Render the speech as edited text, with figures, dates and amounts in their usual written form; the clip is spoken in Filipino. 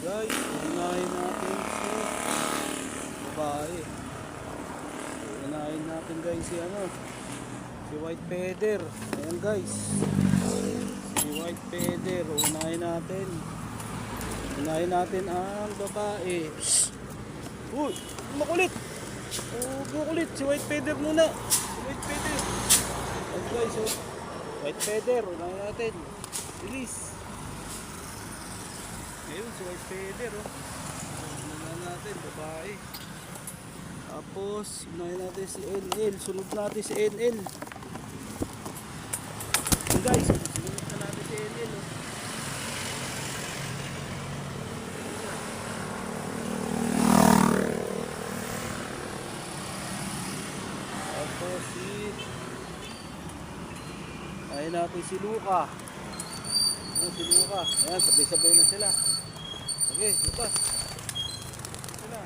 Guys, unahin natin si babae. Unahin natin guys si si White Feather. Ayan guys, si White Feather. Unahin natin ang babae. Uy, makulit. Makulit si White Feather muna. Si White Feather. Ayan guys, White Feather. Unahin natin. Release. Ayun, si White Feather, unahin natin, babae. Tapos, unahin natin si NL. Sunod natin si NL. Ayun guys, sunod na natin si NL, Tapos, unahin natin si Luca. Ayan, si Luca. Ayan, sabay-sabay na sila. Okay, lupas. Sila.